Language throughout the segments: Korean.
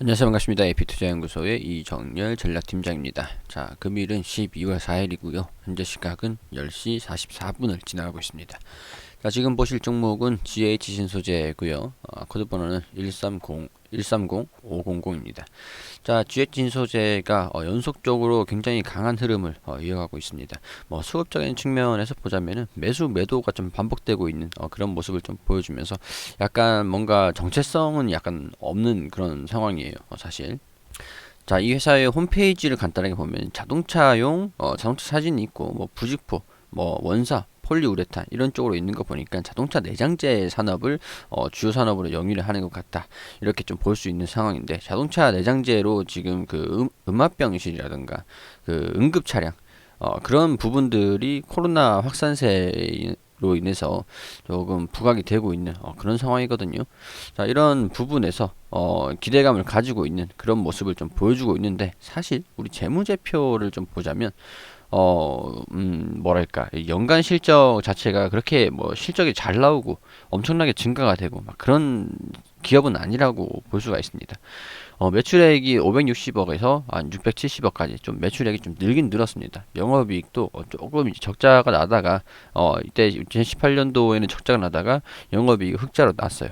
안녕하세요. 반갑습니다. AP투자연구소의 이정열 전략팀장입니다. 자, 금일은 12월 4일이고요. 현재 시각은 10시 44분을 지나가고 있습니다. 자, 지금 보실 종목은 GH 신소재고요. 코드 번호는 130500입니다. 자, GH 신소재가 연속적으로 굉장히 강한 흐름을 이어가고 있습니다. 뭐 수급적인 측면에서 보자면은 매도가 좀 반복되고 있는 그런 모습을 좀 보여주면서 약간 뭔가 정체성은 약간 없는 그런 상황이에요. 사실. 자, 이 회사의 홈페이지를 간단하게 보면 자동차 사진이 있고 뭐 부직포, 뭐 원사, 폴리우레탄 이런 쪽으로 있는 거 보니까 자동차 내장재 산업을 주요 산업으로 영위를 하는 것 같다. 이렇게 좀 볼 수 있는 상황인데 자동차 내장재로 지금 그 음압병실이라든가 그 응급 차량 그런 부분들이 코로나 확산세로 인해서 조금 부각이 되고 있는 그런 상황이거든요. 자, 이런 부분에서 기대감을 가지고 있는 그런 모습을 좀 보여주고 있는데 사실 우리 재무제표를 좀 보자면 뭐랄까 연간 실적 자체가 그렇게 뭐 실적이 잘 나오고 엄청나게 증가가 되고 막 그런 기업은 아니라고 볼 수가 있습니다. 매출액이 560억에서 한 670억까지 좀 매출액이 좀 늘긴 늘었습니다. 영업이익도 조금 이제 적자가 나다가 이때 2018년도에는 적자가 나다가 영업이익이 흑자로 났어요.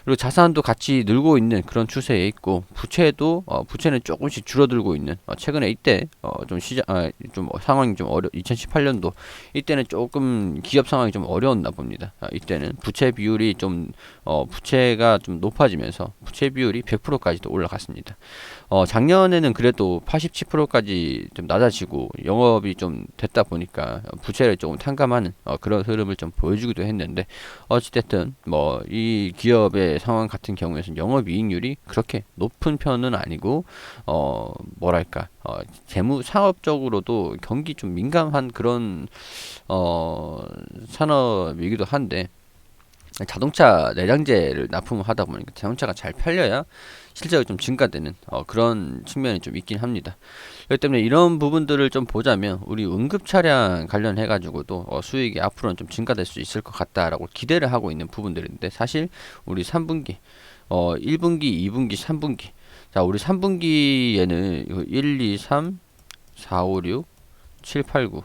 그리고 자산도 같이 늘고 있는 그런 추세에 있고 부채는 조금씩 줄어들고 있는 최근에 이때 좀 상황이 좀 2018년도 이때는 조금 기업 상황이 좀 어려웠나 봅니다. 이때는 부채 비율이 부채가 좀 높아지면서 부채 비율이 100%까지도 올라갔습니다. 작년에는 그래도 87%까지 좀 낮아지고 영업이 좀 됐다 보니까 부채를 조금 탕감하는 그런 흐름을 좀 보여주기도 했는데 어찌됐든 뭐 이 기업의 상황 같은 경우에는 영업이익률이 그렇게 높은 편은 아니고 뭐랄까 재무 상업적으로도 경기 좀 민감한 그런 산업이기도 한데 자동차 내장재를 납품을 하다 보니까 자동차가 잘 팔려야 실적이 좀 증가되는 그런 측면이 좀 있긴 합니다. 그렇기 때문에 이런 부분들을 좀 보자면 우리 응급 차량 관련해 가지고도 수익이 앞으로는 좀 증가될 수 있을 것 같다라고 기대를 하고 있는 부분들인데 사실 우리 3분기 1분기, 2분기, 3분기 자, 우리 3분기에는 1, 2, 3, 4, 5, 6, 7, 8, 9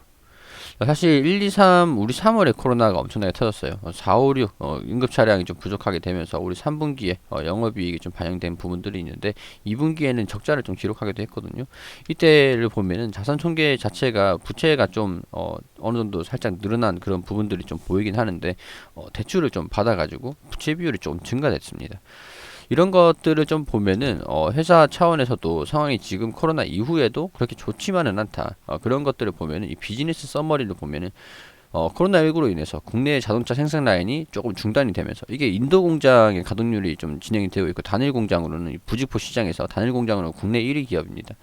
사실 1, 2, 3 우리 3월에 코로나가 엄청나게 터졌어요. 4, 5, 6 응급 차량이 좀 부족하게 되면서 우리 3분기에 영업이익이 좀 반영된 부분들이 있는데 2분기에는 적자를 좀 기록하기도 했거든요. 이때를 보면은 자산 총계 자체가 부채가 좀 어느 정도 살짝 늘어난 그런 부분들이 좀 보이긴 하는데 대출을 좀 받아가지고 부채 비율이 좀 증가됐습니다. 이런 것들을 좀 보면은 회사 차원에서도 상황이 지금 코로나 이후에도 그렇게 좋지만은 않다. 그런 것들을 보면은 이 비즈니스 서머리를 보면은 코로나19로 인해서 국내 자동차 생산 라인이 조금 중단이 되면서 이게 인도 공장의 가동률이 좀 진행이 되고 있고 단일 공장으로는 이 부직포 시장에서 단일 공장으로 국내 1위 기업입니다.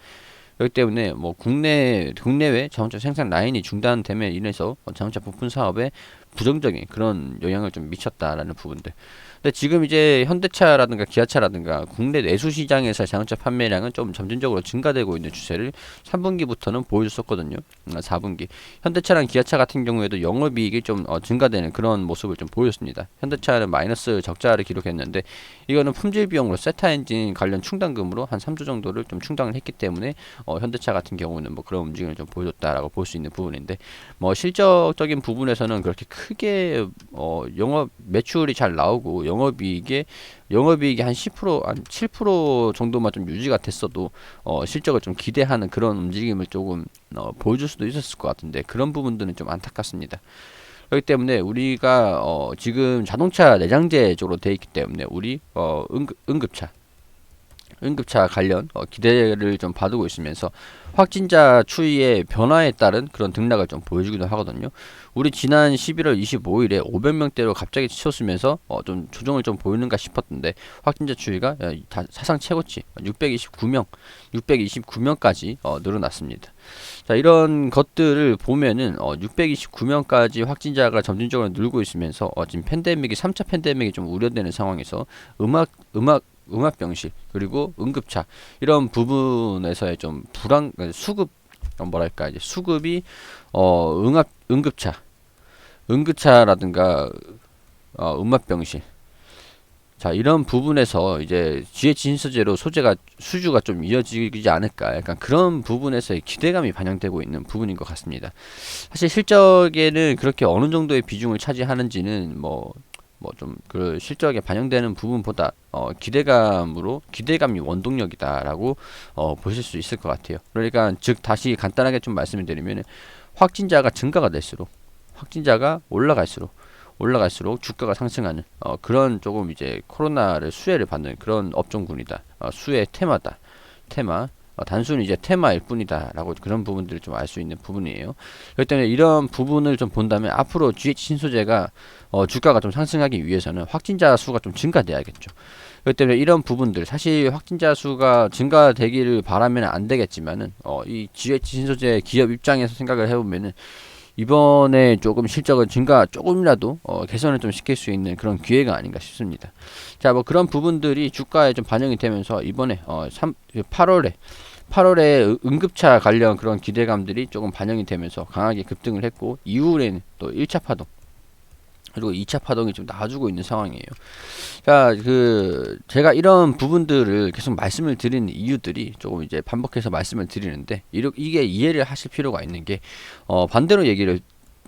그렇기 때문에 뭐 국내외 자동차 생산 라인이 중단됨에 인해서 자동차 부품 사업에 부정적인 그런 영향을 좀 미쳤다라는 부분들. 근데 지금 이제 현대차라든가 기아차라든가 국내 내수 시장에서 자동차 판매량은 좀 점진적으로 증가되고 있는 추세를 3분기부터는 보여줬었거든요. 4분기. 현대차랑 기아차 같은 경우에도 영업이익이 좀 증가되는 그런 모습을 좀 보였습니다. 현대차는 마이너스 적자를 기록했는데 이거는 품질 비용으로 세타 엔진 관련 충당금으로 한 3조 정도를 좀 충당을 했기 때문에 현대차 같은 경우는 뭐 그런 움직임을 좀 보여줬다라고 볼 수 있는 부분인데 뭐 실적적인 부분에서는 그렇게 크게 영업 매출이 잘 나오고 영업이익이 한 10%, 한 7% 정도만 좀 유지가 됐어도 실적을 좀 기대하는 그런 움직임을 조금 보여줄 수도 있었을 것 같은데 그런 부분들은 좀 안타깝습니다. 그렇기 때문에 우리가 지금 자동차 내장재 쪽으로 돼 있기 때문에 우리 응급차 관련 기대를 좀 받고 있으면서 확진자 추이의 변화에 따른 그런 등락을 좀 보여주기도 하거든요. 우리 지난 11월 25일에 500명대로 갑자기 치솟으면서 좀 조정을 좀 보이는가 싶었는데 확진자 추이가 사상 최고치 629명까지 늘어났습니다. 자, 이런 것들을 보면은 629명까지 확진자가 점진적으로 늘고 있으면서 지금 3차 팬데믹이 좀 우려되는 상황에서 음압병실 그리고 응급차 이런 부분에서의 좀 수급 뭐랄까 이제 수급이 응급차라든가 음압병실 자, 이런 부분에서 이제 GH 신소재로 수주가 좀 이어지지 않을까, 약간 그런 부분에서의 기대감이 반영되고 있는 부분인 것 같습니다. 사실 실적에는 그렇게 어느 정도의 비중을 차지하는지는 좀 그 실적에 반영되는 부분보다 기대감이 원동력이다라고 보실 수 있을 것 같아요. 그러니까 즉 다시 간단하게 좀 말씀을 드리면, 확진자가 증가가 될수록, 확진자가 올라갈수록 주가가 상승하는 그런 조금 이제 코로나를 수혜를 받는 그런 업종군이다. 수혜 테마. 단순히 이제 테마일 뿐이다라고 그런 부분들을 좀 알 수 있는 부분이에요. 그렇기 때문에 이런 부분을 좀 본다면 앞으로 GH 신소재가 주가가 좀 상승하기 위해서는 확진자 수가 좀 증가돼야겠죠. 그렇기 때문에 이런 부분들, 사실 확진자 수가 증가되기를 바라면 안 되겠지만은 이 GH 신소재 기업 입장에서 생각을 해보면은 이번에 조금 실적을 조금이라도 개선을 좀 시킬 수 있는 그런 기회가 아닌가 싶습니다. 자, 뭐 그런 부분들이 주가에 좀 반영이 되면서 이번에 8월에 응급차 관련 그런 기대감들이 조금 반영이 되면서 강하게 급등을 했고, 이후에는 또 1차 파동 그리고 2차 파동이 좀 나와주고 있는 상황이에요. 자, 제가 이런 부분들을 계속 말씀을 드리는 이유들이 조금 이제 반복해서 말씀을 드리는데, 이게 이해를 하실 필요가 있는 게, 반대로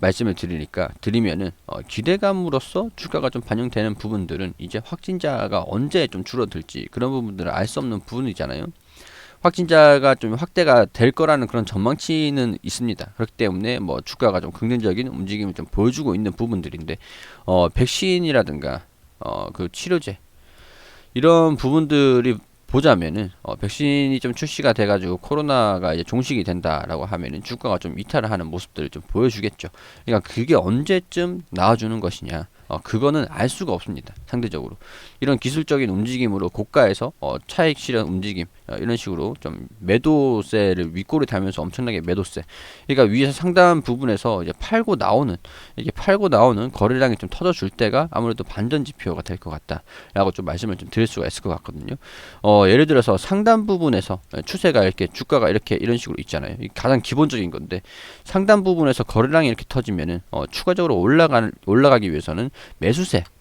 말씀을 드리면은, 기대감으로써 주가가 좀 반영되는 부분들은 이제 확진자가 언제 좀 줄어들지 그런 부분들을 알 수 없는 부분이잖아요. 확진자가 좀 확대가 될 거라는 그런 전망치는 있습니다. 그렇기 때문에 뭐 주가가 좀 긍정적인 움직임을 좀 보여주고 있는 부분들인데, 백신이라든가 그 치료제 이런 부분들이 보자면은 백신이 좀 출시가 돼가지고 코로나가 이제 종식이 된다라고 하면은 주가가 좀 이탈을 하는 모습들을 좀 보여주겠죠. 그러니까 그게 언제쯤 나와주는 것이냐, 그거는 알 수가 없습니다. 상대적으로 이런 기술적인 움직임으로 고가에서 차익 실현 움직임, 이런 식으로 좀 매도세를 윗골이 달면서 엄청나게 매도세, 그러니까 위에서 상단 부분에서 이제 팔고 나오는 거래량이 좀 터져줄 때가 아무래도 반전 지표가 될 것 같다라고 좀 말씀을 좀 드릴 수가 있을 것 같거든요. 예를 들어서 상단 부분에서 추세가 이렇게, 주가가 이런 식으로 있잖아요. 이 가장 기본적인 건데, 상단 부분에서 거래량이 이렇게 터지면은 추가적으로 올라가기 위해서는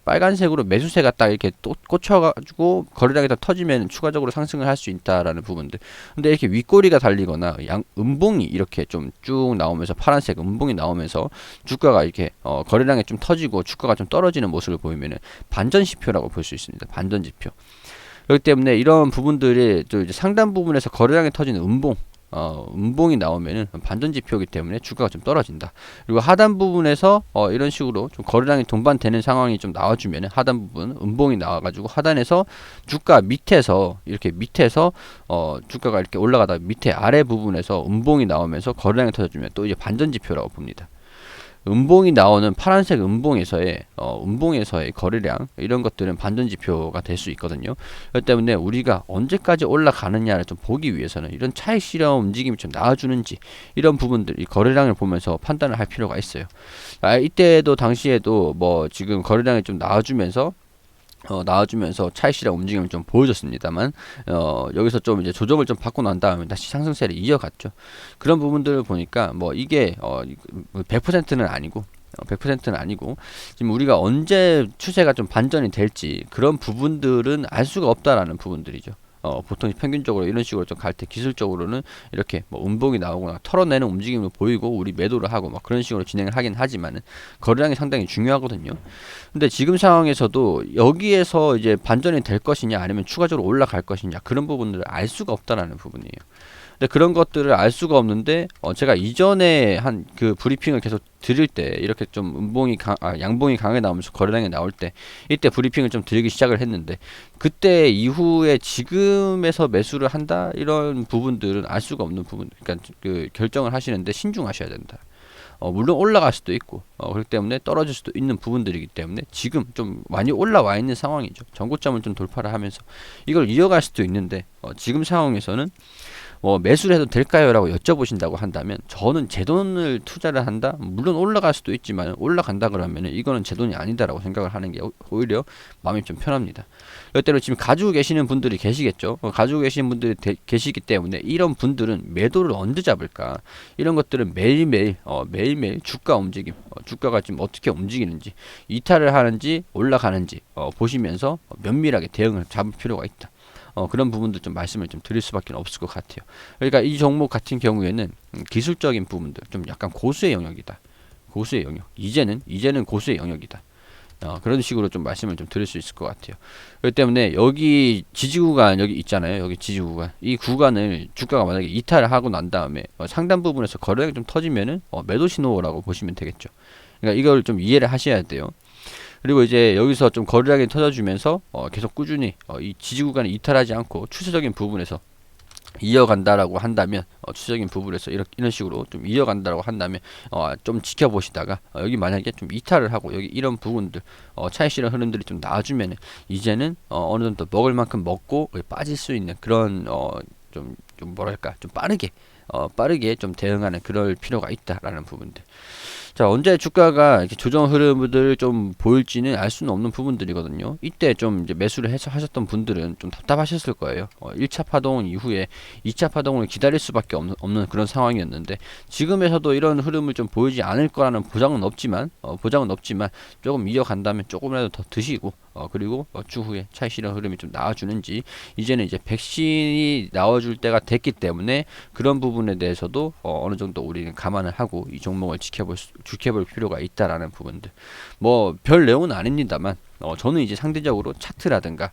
빨간색으로 매수세가 딱 이렇게 또 꽂혀가지고 거래량이 다 터지면 추가적으로 상승을 할 수 있다라는 부분들. 근데 이렇게 윗꼬리가 달리거나 음봉이 이렇게 좀 쭉 나오면서, 파란색 음봉이 나오면서 주가가 이렇게 거래량이 좀 터지고 주가가 좀 떨어지는 모습을 보이면은 반전 지표라고 볼 수 있습니다. 반전 지표. 그렇기 때문에 이런 부분들이 또 이제 상단 부분에서 거래량이 터지는 음봉이 나오면은 반전 지표이기 때문에 주가가 좀 떨어진다. 그리고 하단 부분에서 이런 식으로 좀 거래량이 동반되는 상황이 좀 나와주면은, 하단 부분 음봉이 나와가지고 하단에서 주가 밑에서 주가가 이렇게 올라가다 밑에 아래 부분에서 음봉이 나오면서 거래량이 터져주면 또 이제 반전 지표라고 봅니다. 음봉이 나오는 파란색 음봉에서의 거래량, 이런 것들은 반전 지표가 될 수 있거든요. 그렇기 때문에 우리가 언제까지 올라가느냐를 좀 보기 위해서는 이런 차익 실현 움직임이 좀 나와주는지, 이런 부분들, 이 거래량을 보면서 판단을 할 필요가 있어요. 당시에도 뭐 지금 거래량이 좀 나와주면서 차익 실현 움직임을 좀 보여줬습니다만, 여기서 좀 이제 조정을 좀 받고 난 다음에 다시 상승세를 이어갔죠. 그런 부분들을 보니까 뭐 이게 100%는 아니고 지금 우리가 언제 추세가 좀 반전이 될지, 그런 부분들은 알 수가 없다라는 부분들이죠. 보통 평균적으로 이런 식으로 좀 갈 때 기술적으로는 이렇게 뭐 음봉이 나오거나 털어내는 움직임을 보이고 우리 매도를 하고 막 그런 식으로 진행을 하긴 하지만은, 거래량이 상당히 중요하거든요. 근데 지금 상황에서도 여기에서 이제 반전이 될 것이냐, 아니면 추가적으로 올라갈 것이냐, 그런 부분들을 알 수가 없다라는 부분이에요. 근데 그런 것들을 알 수가 없는데, 제가 이전에 한 그 브리핑을 계속 드릴 때, 이렇게 좀 양봉이 강하게 나오면서 거래량이 나올 때, 이때 브리핑을 좀 드리기 시작을 했는데, 그때 이후에 지금에서 매수를 한다, 이런 부분들은 알 수가 없는 부분, 그러니까 그 결정을 하시는데 신중하셔야 된다. 물론 올라갈 수도 있고, 그렇기 때문에 떨어질 수도 있는 부분들이기 때문에 지금 좀 많이 올라와 있는 상황이죠. 전고점을 좀 돌파를 하면서 이걸 이어갈 수도 있는데, 지금 상황에서는 뭐 매수를 해도 될까요? 라고 여쭤보신다고 한다면 저는 제 돈을 투자를 한다? 물론 올라갈 수도 있지만 올라간다 그러면 이거는 제 돈이 아니다라고 생각을 하는 게 오히려 마음이 좀 편합니다. 때로 지금 가지고 계시는 분들이 계시겠죠. 가지고 계시는 분들이 계시기 때문에 이런 분들은 매도를 언제 잡을까? 이런 것들은 매일매일 주가 움직임, 주가가 지금 어떻게 움직이는지, 이탈을 하는지 올라가는지 보시면서 면밀하게 대응을 잡을 필요가 있다. 그런 부분도 좀 말씀을 좀 드릴 수밖에 없을 것 같아요. 그러니까 이 종목 같은 경우에는 기술적인 부분들 좀 약간 고수의 영역이다. 고수의 영역. 이제는 고수의 영역이다. 그런 식으로 좀 말씀을 좀 드릴 수 있을 것 같아요. 그렇기 때문에 여기 지지 구간 여기 있잖아요. 여기 지지 구간. 이 구간을 주가가 만약에 이탈을 하고 난 다음에 상단 부분에서 거래량이 좀 터지면은 매도 신호라고 보시면 되겠죠. 그러니까 이걸 좀 이해를 하셔야 돼요. 그리고 이제 여기서 좀 거래량이 터져주면서 계속 꾸준히 이 지지 구간을 이탈하지 않고 추세적인 부분에서 이어간다라고 한다면 추세적인 부분에서 이런 식으로 좀 이어간다라고 한다면 좀 지켜보시다가 여기 만약에 좀 이탈을 하고 여기 이런 부분들 차익 실현 흐름들이 좀 나와주면은 이제는 어느 정도 먹을 만큼 먹고 빠질 수 있는 그런 좀 뭐랄까 좀 빠르게 좀 대응하는 그럴 필요가 있다라는 부분들. 자, 언제 주가가 이렇게 조정 흐름을 좀 보일지는 알 수는 없는 부분들이거든요. 이때 좀 이제 매수를 해서 하셨던 분들은 좀 답답하셨을 거예요. 1차 파동 이후에 2차 파동을 기다릴 수밖에 없는 그런 상황이었는데 지금에서도 이런 흐름을 좀 보이지 않을 거라는 보장은 없지만 조금 이어간다면 조금이라도 더 드시고 그리고 추후에 차익 실현 흐름이 좀 나와주는지 이제는 이제 백신이 나와줄 때가 됐기 때문에 그런 부분에 대해서도 어느 정도 우리는 감안을 하고 이 종목을 지켜볼 필요가 있다라는 부분들. 뭐 별 내용은 아닙니다만 저는 이제 상대적으로 차트라든가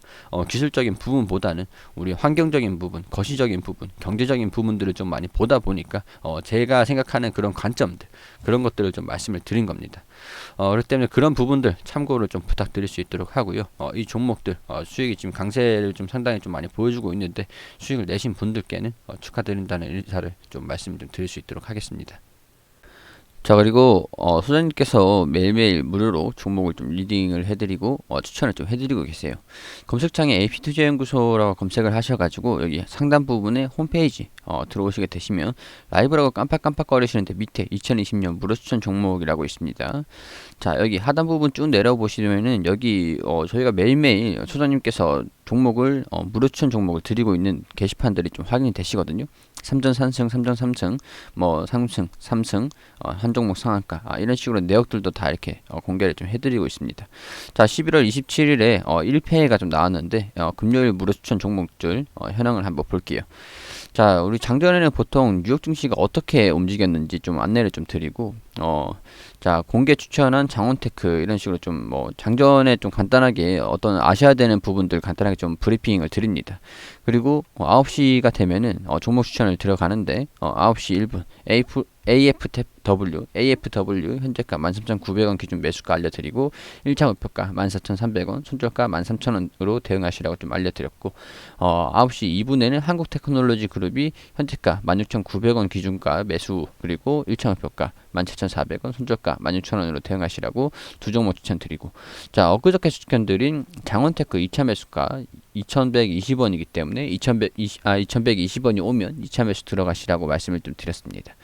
기술적인 부분보다는 우리 환경적인 부분, 거시적인 부분, 경제적인 부분들을 좀 많이 보다 보니까 제가 생각하는 그런 관점들, 그런 것들을 좀 말씀을 드린 겁니다. 그렇기 때문에 그런 부분들 참고를 좀 부탁드릴 수 있도록 하고요. 이 종목들 수익이 지금 강세를 좀 상당히 좀 많이 보여주고 있는데 수익을 내신 분들께는 축하드린다는 인사를 좀 말씀 좀 드릴 수 있도록 하겠습니다. 자, 그리고 소장님께서 매일매일 무료로 종목을 좀 리딩을 해드리고 추천을 좀 해드리고 계세요. 검색창에 AP투자연구소라고 검색을 하셔가지고 여기 상단 부분에 홈페이지 들어오시게 되시면 라이브라고 깜빡깜빡거리시는데 밑에 2020년 무료 추천 종목이라고 있습니다. 자, 여기 하단 부분 쭉 내려보시면은 여기 저희가 매일매일 소장님께서 종목을 무료 추천 종목을 드리고 있는 게시판들이 좀 확인이 되시거든요. 3전 3승, 3전 3승, 뭐 3승, 3승, 한 종목 상한가 이런 식으로 내역들도 다 이렇게 공개를 좀 해드리고 있습니다. 자, 11월 27일에 1패가 좀 나왔는데 금요일 무료 추천 종목들 현황을 한번 볼게요. 자, 우리 장전에는 보통 뉴욕 증시가 어떻게 움직였는지 좀 안내를 좀 드리고 자, 공개 추천한 장원테크 이런 식으로 좀 뭐 장전에 좀 간단하게 어떤 아셔야 되는 부분들 간단하게 좀 브리핑을 드립니다. 그리고 9시가 되면은 종목 추천을 들어가는데 9시 1분 AFW 현재가 13,900원 기준 매수가 알려드리고 1차 목표가 14,300원, 손절가 13,000원으로 대응하시라고 좀 알려드렸고 9시 2분에는 한국테크놀로지 그룹이 현재가 16,900원 기준가 매수 그리고 1차 목표가 17,400원, 손절가 16,000원으로 대응하시라고 두 종목 추천드리고 자, 엊그저께 추천드린 장원테크 2차 매수가 2,120원이기 때문에 2,120원이 오면 2차 매수 들어가시라고 말씀을 좀 드렸습니다.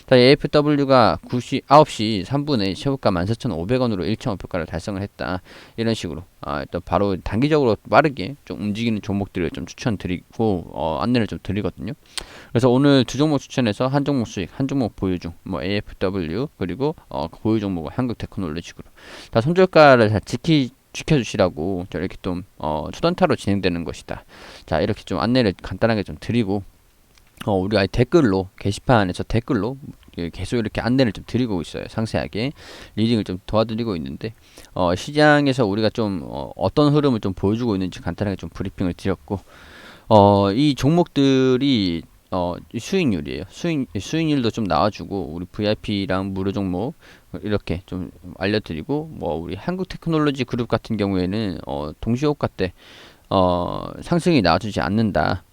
자, AFW가 9시 3분에 최고가 14,500원으로 1차 목표가를 달성을 했다. 이런 식으로 일단 바로 단기적으로 빠르게 좀 움직이는 종목들을 좀 추천드리고 안내를 좀 드리거든요. 그래서 오늘 두 종목 추천해서 한 종목 수익, 한 종목 보유 중, 뭐 AFW 그리고 보유 종목은 한국테크놀로지그룹. 다 손절가를 다 지켜주시라고 이렇게 좀 초단타로 진행되는 것이다. 자, 이렇게 좀 안내를 간단하게 좀 드리고 우리 아예 댓글로 게시판에서 댓글로 계속 이렇게 안내를 좀 드리고 있어요. 상세하게 리딩을 좀 도와드리고 있는데 시장에서 우리가 좀 어떤 흐름을 좀 보여주고 있는지 간단하게 좀 브리핑을 드렸고 이 종목들이 수익률이에요. 수익률도 좀 나와주고 우리 VIP랑 무료 종목 이렇게 좀 알려드리고 뭐 우리 한국테크놀로지 그룹 같은 경우에는 동시호가 때 상승이 나와주지 않는다.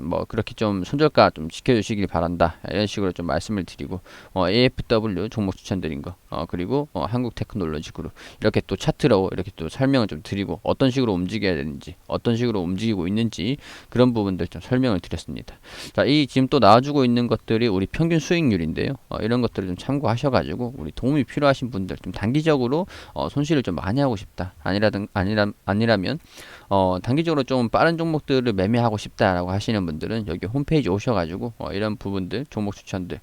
뭐 그렇게 좀 손절가 좀 지켜주시길 바란다. 이런 식으로 좀 말씀을 드리고 AFW 종목 추천드린 거 그리고 한국테크놀로지 그룹 이렇게 또 차트로 이렇게 또 설명을 좀 드리고 어떤 식으로 움직여야 되는지 어떤 식으로 움직이고 있는지 그런 부분들 좀 설명을 드렸습니다. 자, 이 지금 또 나와주고 있는 것들이 우리 평균 수익률인데요. 이런 것들을 좀 참고하셔가지고 우리 도움이 필요하신 분들 좀 단기적으로 손실을 좀 많이 하고 싶다. 아니라면 단기적으로 좀 빠른 종목들을 매매하고 싶다라고 하시는 분들은 여기 홈페이지 오셔가지고 이런 부분들 종목 추천들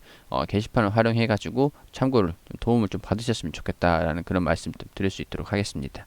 게시판을 활용해가지고 참고를 좀 도움을 좀 받으셨으면 좋겠다라는 그런 말씀 드릴 수 있도록 하겠습니다.